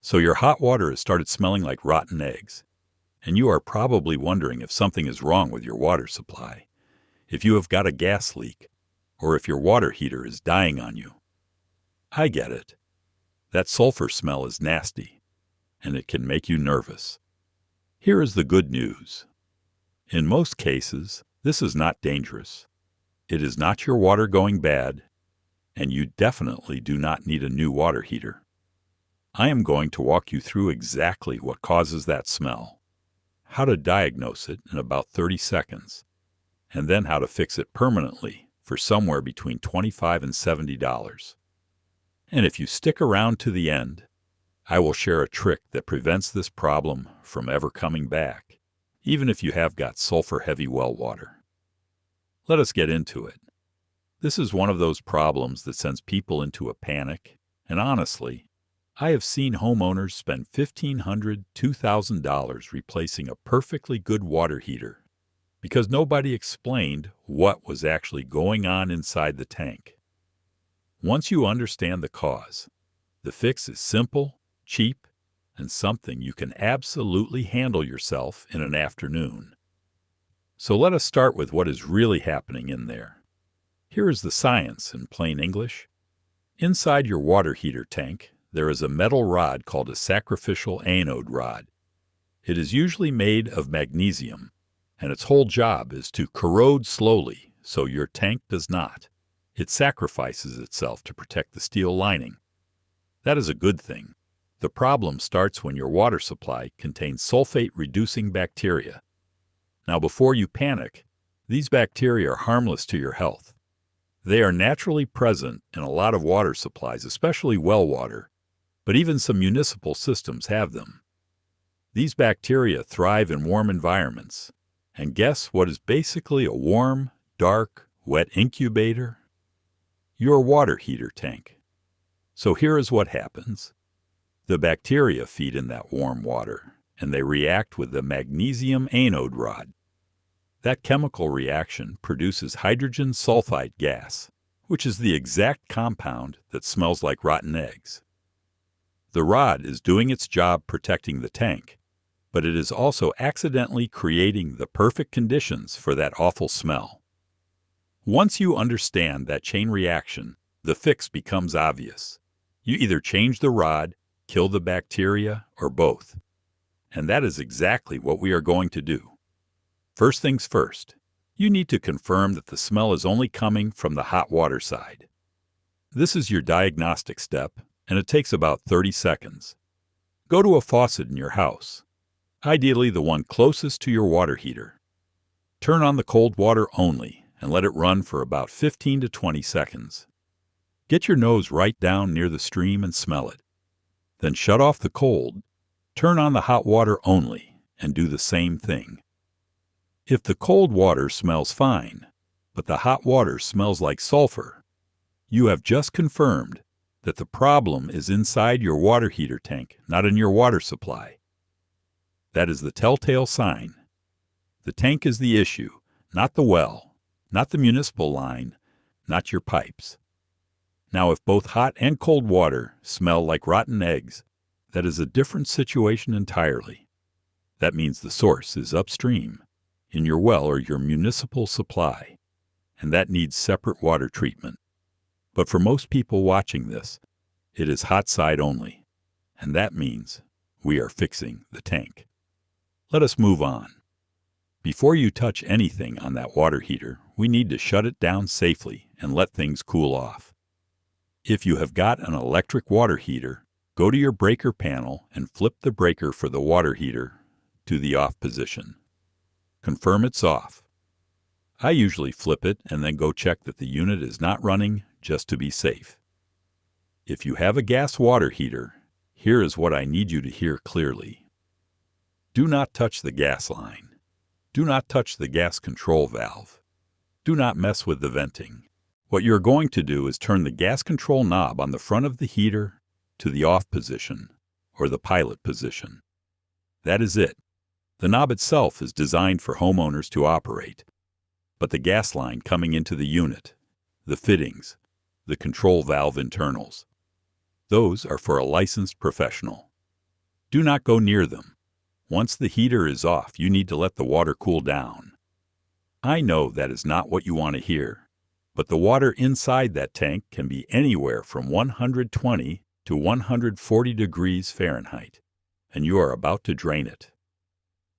So your hot water has started smelling like rotten eggs, and you are probably wondering if something is wrong with your water supply, if you have got a gas leak, or if your water heater is dying on you. I get it. That sulfur smell is nasty, and it can make you nervous. Here is the good news. In most cases, this is not dangerous. It is not your water going bad, and you definitely do not need a new water heater. I am going to walk you through exactly what causes that smell, how to diagnose it in about 30 seconds, and then how to fix it permanently for somewhere between $25 and $70. And if you stick around to the end, I will share a trick that prevents this problem from ever coming back, even if you have got sulfur-heavy well water. Let us get into it. This is one of those problems that sends people into a panic, and honestly, I have seen homeowners spend $1,500, $2,000 replacing a perfectly good water heater because nobody explained what was actually going on inside the tank. Once you understand the cause, the fix is simple, cheap, and something you can absolutely handle yourself in an afternoon. So let us start with what is really happening in there. Here is the science in plain English. Inside your water heater tank, there is a metal rod called a sacrificial anode rod. It is usually made of magnesium, and its whole job is to corrode slowly so your tank does not. It sacrifices itself to protect the steel lining. That is a good thing. The problem starts when your water supply contains sulfate-reducing bacteria. Now, before you panic, these bacteria are harmless to your health. They are naturally present in a lot of water supplies, especially well water, but even some municipal systems have them. These bacteria thrive in warm environments, and guess what is basically a warm, dark, wet incubator? Your water heater tank. So here is what happens. The bacteria feed in that warm water, and they react with the magnesium anode rod. That chemical reaction produces hydrogen sulfide gas, which is the exact compound that smells like rotten eggs. The rod is doing its job protecting the tank, but it is also accidentally creating the perfect conditions for that awful smell. Once you understand that chain reaction, the fix becomes obvious. You either change the rod, kill the bacteria, or both. And that is exactly what we are going to do. First things first, you need to confirm that the smell is only coming from the hot water side. This is your diagnostic step, and it takes about 30 seconds. Go to a faucet in your house, ideally the one closest to your water heater. Turn on the cold water only and let it run for about 15 to 20 seconds. Get your nose right down near the stream and smell it. Then shut off the cold, turn on the hot water only, and do the same thing. If the cold water smells fine, but the hot water smells like sulfur, you have just confirmed that the problem is inside your water heater tank, not in your water supply. That is the telltale sign. The tank is the issue, not the well, not the municipal line, not your pipes. Now, if both hot and cold water smell like rotten eggs, that is a different situation entirely. That means the source is upstream, in your well or your municipal supply, and that needs separate water treatment. But for most people watching this, it is hot side only, and that means we are fixing the tank. Let us move on. Before you touch anything on that water heater, we need to shut it down safely and let things cool off. If you have got an electric water heater, go to your breaker panel and flip the breaker for the water heater to the off position. Confirm it's off. I usually flip it and then go check that the unit is not running just to be safe. If you have a gas water heater, here is what I need you to hear clearly. Do not touch the gas line. Do not touch the gas control valve. Do not mess with the venting. What you're going to do is turn the gas control knob on the front of the heater to the off position, or the pilot position. That is it. The knob itself is designed for homeowners to operate, but the gas line coming into the unit, the fittings, the control valve internals, those are for a licensed professional. Do not go near them. Once the heater is off, you need to let the water cool down. I know that is not what you want to hear, but the water inside that tank can be anywhere from 120 to 140 degrees Fahrenheit, and you are about to drain it.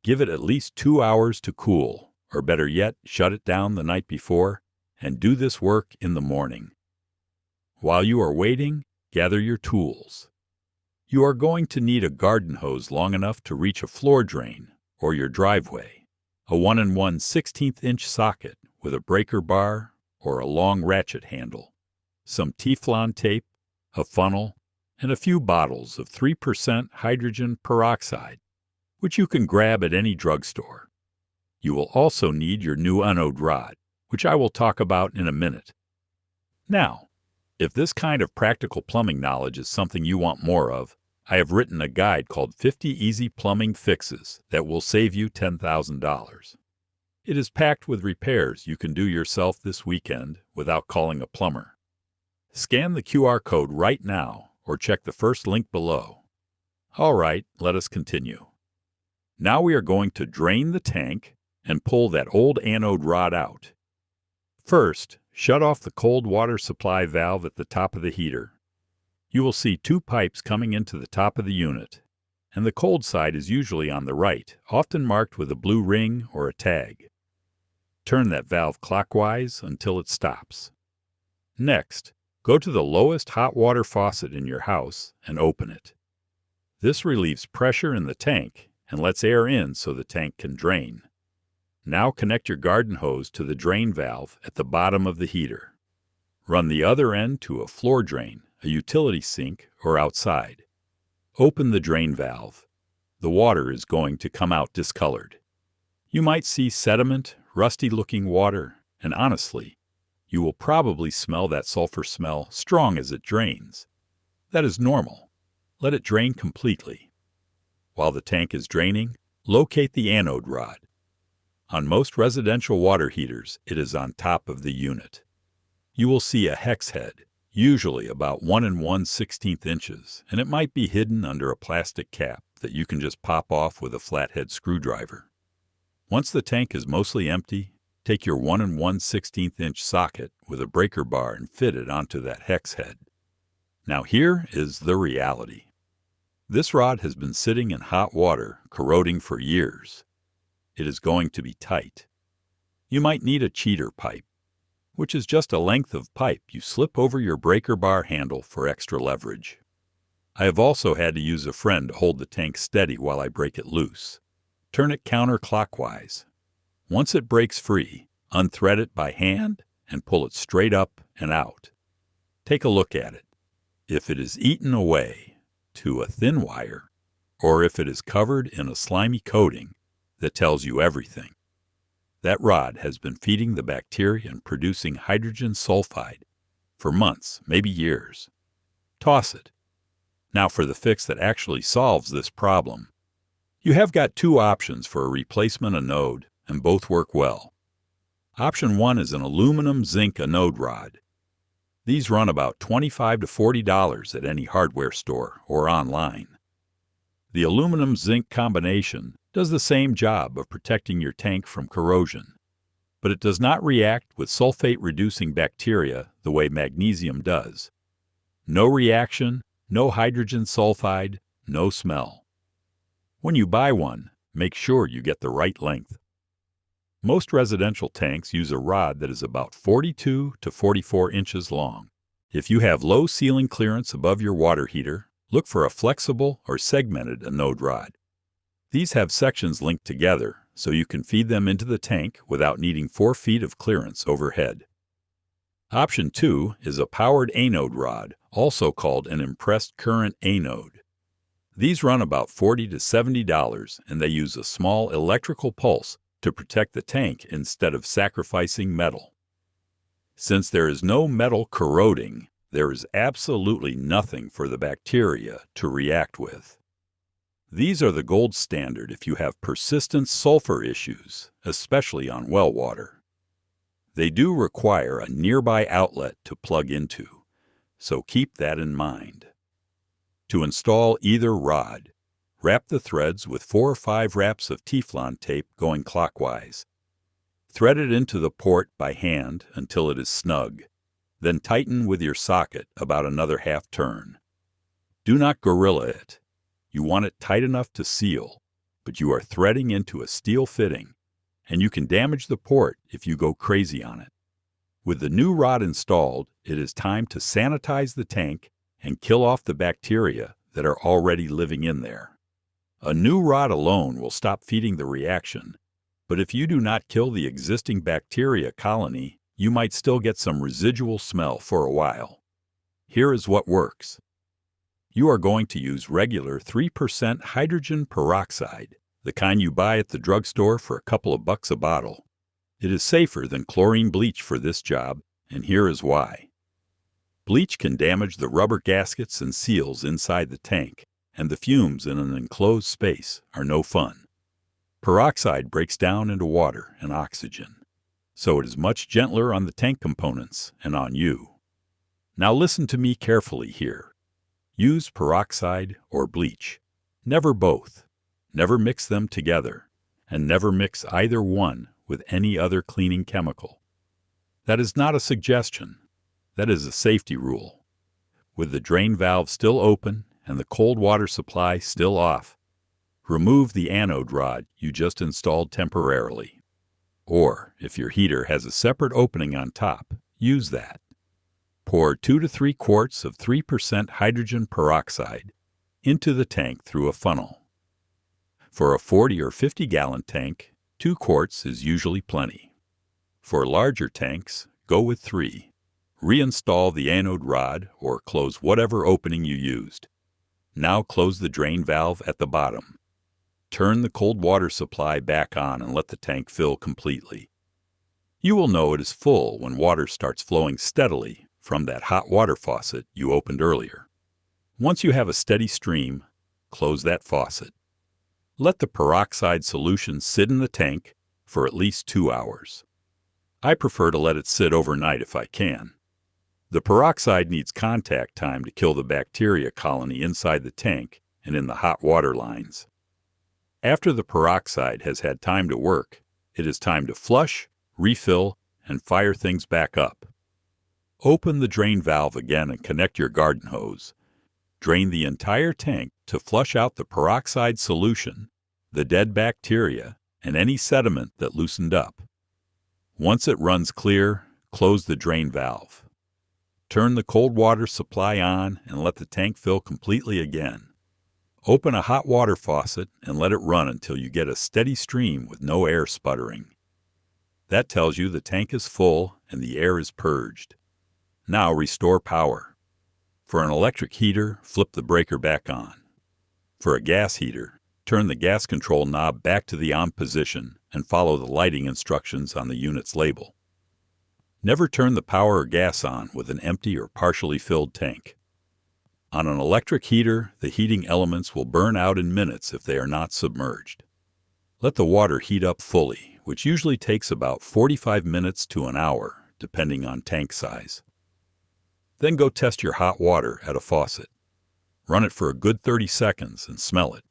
Give it at least 2 hours to cool, or better yet, shut it down the night before, and do this work in the morning. While you are waiting, gather your tools. You are going to need a garden hose long enough to reach a floor drain or your driveway, a 1 1/16 inch socket with a breaker bar or a long ratchet handle, some Teflon tape, a funnel, and a few bottles of 3% hydrogen peroxide, which you can grab at any drugstore. You will also need your new anode rod, which I will talk about in a minute. Now, if this kind of practical plumbing knowledge is something you want more of, I have written a guide called 50 Easy Plumbing Fixes that will save you $10,000. It is packed with repairs you can do yourself this weekend without calling a plumber. Scan the QR code right now or check the first link below. All right, let us continue. Now we are going to drain the tank and pull that old anode rod out. First, shut off the cold water supply valve at the top of the heater. You will see 2 pipes coming into the top of the unit, and the cold side is usually on the right, often marked with a blue ring or a tag. Turn that valve clockwise until it stops. Next, go to the lowest hot water faucet in your house and open it. This relieves pressure in the tank and lets air in so the tank can drain. Now connect your garden hose to the drain valve at the bottom of the heater. Run the other end to a floor drain, a utility sink, or outside. Open the drain valve. The water is going to come out discolored. You might see sediment, rusty-looking water, and honestly, you will probably smell that sulfur smell strong as it drains. That is normal. Let it drain completely. While the tank is draining, locate the anode rod. On most residential water heaters, it is on top of the unit. You will see a hex head, usually about 1 1/16 inches, and it might be hidden under a plastic cap that you can just pop off with a flathead screwdriver. Once the tank is mostly empty, take your 1 1/16 inch socket with a breaker bar and fit it onto that hex head. Now here is the reality. This rod has been sitting in hot water, corroding for years. It is going to be tight. You might need a cheater pipe, which is just a length of pipe you slip over your breaker bar handle for extra leverage. I have also had to use a friend to hold the tank steady while I break it loose. Turn it counterclockwise. Once it breaks free, unthread it by hand and pull it straight up and out. Take a look at it. If it is eaten away to a thin wire, or if it is covered in a slimy coating, that tells you everything. That rod has been feeding the bacteria and producing hydrogen sulfide for months, maybe years. Toss it. Now for the fix that actually solves this problem. You have got 2 options for a replacement anode, and both work well. Option 1 is an aluminum zinc anode rod. These run about $25 to $40 at any hardware store or online. The aluminum zinc combination does the same job of protecting your tank from corrosion, but it does not react with sulfate-reducing bacteria the way magnesium does. No reaction, no hydrogen sulfide, no smell. When you buy one, make sure you get the right length. Most residential tanks use a rod that is about 42 to 44 inches long. If you have low ceiling clearance above your water heater, look for a flexible or segmented anode rod. These have sections linked together, so you can feed them into the tank without needing 4 feet of clearance overhead. Option 2 is a powered anode rod, also called an impressed current anode. These run about $40 to $70, and they use a small electrical pulse to protect the tank instead of sacrificing metal. Since there is no metal corroding, there is absolutely nothing for the bacteria to react with. These are the gold standard if you have persistent sulfur issues, especially on well water. They do require a nearby outlet to plug into, so keep that in mind. To install either rod, Wrap the threads with 4 or 5 wraps of Teflon tape going clockwise. Thread it into the port by hand until it is snug. Then tighten with your socket about another half turn. Do not gorilla it. You want it tight enough to seal, but you are threading into a steel fitting, and you can damage the port if you go crazy on it. With the new rod installed, it is time to sanitize the tank and kill off the bacteria that are already living in there. A new rod alone will stop feeding the reaction, but if you do not kill the existing bacteria colony, you might still get some residual smell for a while. Here is what works. You are going to use regular 3% hydrogen peroxide, the kind you buy at the drugstore for a couple of bucks a bottle. It is safer than chlorine bleach for this job, and here is why. Bleach can damage the rubber gaskets and seals inside the tank, and the fumes in an enclosed space are no fun. Peroxide breaks down into water and oxygen, so it is much gentler on the tank components and on you. Now listen to me carefully here. Use peroxide or bleach. Never both. Never mix them together, and never mix either one with any other cleaning chemical. That is not a suggestion. That is a safety rule. With the drain valve still open and the cold water supply still off, remove the anode rod you just installed temporarily. Or, if your heater has a separate opening on top, use that. Pour 2 to 3 quarts of 3% hydrogen peroxide into the tank through a funnel. For a 40 or 50-gallon tank, 2 quarts is usually plenty. For larger tanks, go with 3. Reinstall the anode rod or close whatever opening you used. Now close the drain valve at the bottom. Turn the cold water supply back on and let the tank fill completely. You will know it is full when water starts flowing steadily from that hot water faucet you opened earlier. Once you have a steady stream, close that faucet. Let the peroxide solution sit in the tank for at least 2 hours. I prefer to let it sit overnight if I can. The peroxide needs contact time to kill the bacteria colony inside the tank and in the hot water lines. After the peroxide has had time to work, it is time to flush, refill, and fire things back up. Open the drain valve again and connect your garden hose. Drain the entire tank to flush out the peroxide solution, the dead bacteria, and any sediment that loosened up. Once it runs clear, close the drain valve. Turn the cold water supply on and let the tank fill completely again. Open a hot water faucet and let it run until you get a steady stream with no air sputtering. That tells you the tank is full and the air is purged. Now restore power. For an electric heater, flip the breaker back on. For a gas heater, turn the gas control knob back to the on position and follow the lighting instructions on the unit's label. Never turn the power or gas on with an empty or partially filled tank. On an electric heater, the heating elements will burn out in minutes if they are not submerged. Let the water heat up fully, which usually takes about 45 minutes to an hour, depending on tank size. Then go test your hot water at a faucet. Run it for a good 30 seconds and smell it.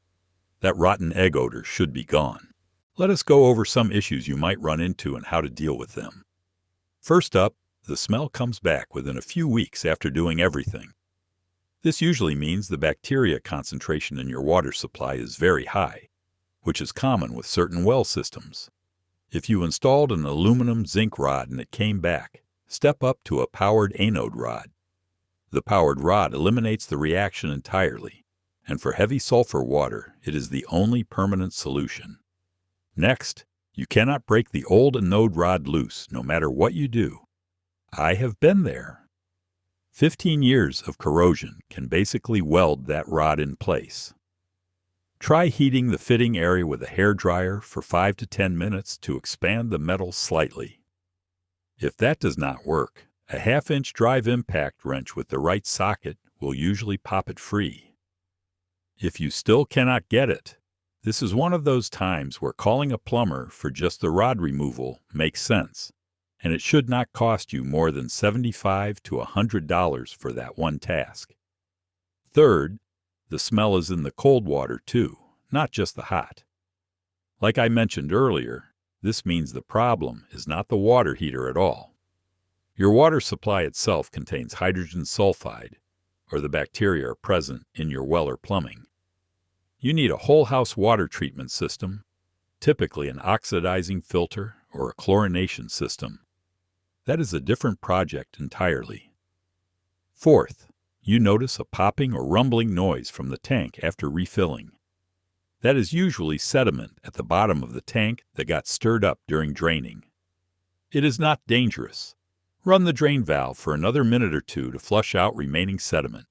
That rotten egg odor should be gone. Let us go over some issues you might run into and how to deal with them. First up, the smell comes back within a few weeks after doing everything. This usually means the bacteria concentration in your water supply is very high, which is common with certain well systems. If you installed an aluminum zinc rod and it came back, step up to a powered anode rod. The powered rod eliminates the reaction entirely, and for heavy sulfur water, it is the only permanent solution. Next, you cannot break the old anode rod loose no matter what you do. I have been there. 15 years of corrosion can basically weld that rod in place. Try heating the fitting area with a hairdryer for 5 to 10 minutes to expand the metal slightly. If that does not work, a 1/2-inch drive impact wrench with the right socket will usually pop it free. If you still cannot get it, this is one of those times where calling a plumber for just the rod removal makes sense, and it should not cost you more than $75 to $100 for that one task. Third, The smell is in the cold water too, not just the hot. Like I mentioned earlier, this means the problem is not the water heater at all. Your water supply itself contains hydrogen sulfide, or the bacteria are present in your well or plumbing. You need a whole house water treatment system, typically an oxidizing filter or a chlorination system. That is a different project entirely. Fourth, you notice a popping or rumbling noise from the tank after refilling. That is usually sediment at the bottom of the tank that got stirred up during draining. It is not dangerous. Run the drain valve for another minute or two to flush out remaining sediment.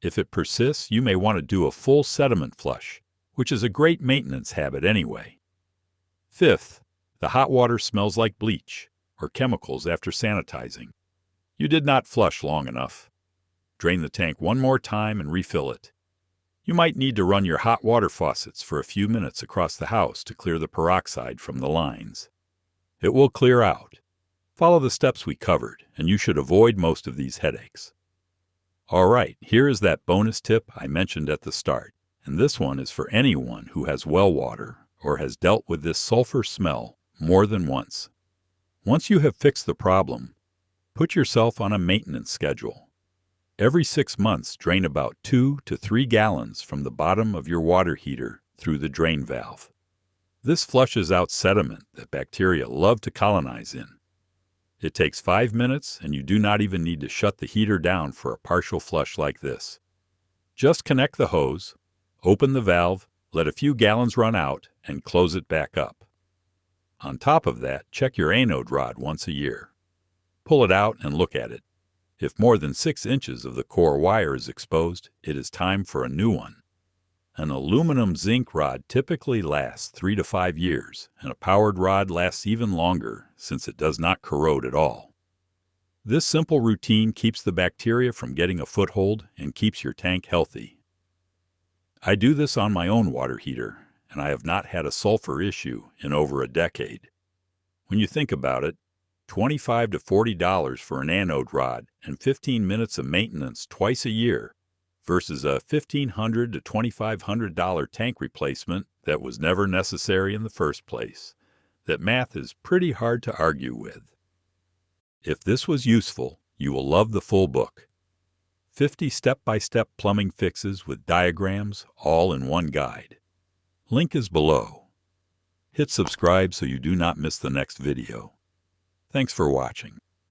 If it persists, you may want to do a full sediment flush, which is a great maintenance habit anyway. Fifth, the hot water smells like bleach or chemicals after sanitizing. You did not flush long enough. Drain the tank one more time and refill it. You might need to run your hot water faucets for a few minutes across the house to clear the peroxide from the lines. It will clear out. Follow the steps we covered, and you should avoid most of these headaches. All right, here is that bonus tip I mentioned at the start, and this one is for anyone who has well water or has dealt with this sulfur smell more than once. Once you have fixed the problem, put yourself on a maintenance schedule. Every 6 months, drain about 2 to 3 gallons from the bottom of your water heater through the drain valve. This flushes out sediment that bacteria love to colonize in. It takes 5 minutes, and you do not even need to shut the heater down for a partial flush like this. Just connect the hose, open the valve, let a few gallons run out, and close it back up. On top of that, check your anode rod once a year. Pull it out and look at it. If more than 6 inches of the core wire is exposed, it is time for a new one. An aluminum zinc rod typically lasts 3 to 5 years, and a powered rod lasts even longer since it does not corrode at all. This simple routine keeps the bacteria from getting a foothold and keeps your tank healthy. I do this on my own water heater, and I have not had a sulfur issue in over a decade. When you think about it, $25 to $40 for an anode rod and 15 minutes of maintenance twice a year versus a $1,500 to $2,500 tank replacement that was never necessary in the first place. That math is pretty hard to argue with. If this was useful, you will love the full book. 50 step-by-step plumbing fixes with diagrams all in one guide. Link is below. Hit subscribe so you do not miss the next video. Thanks for watching.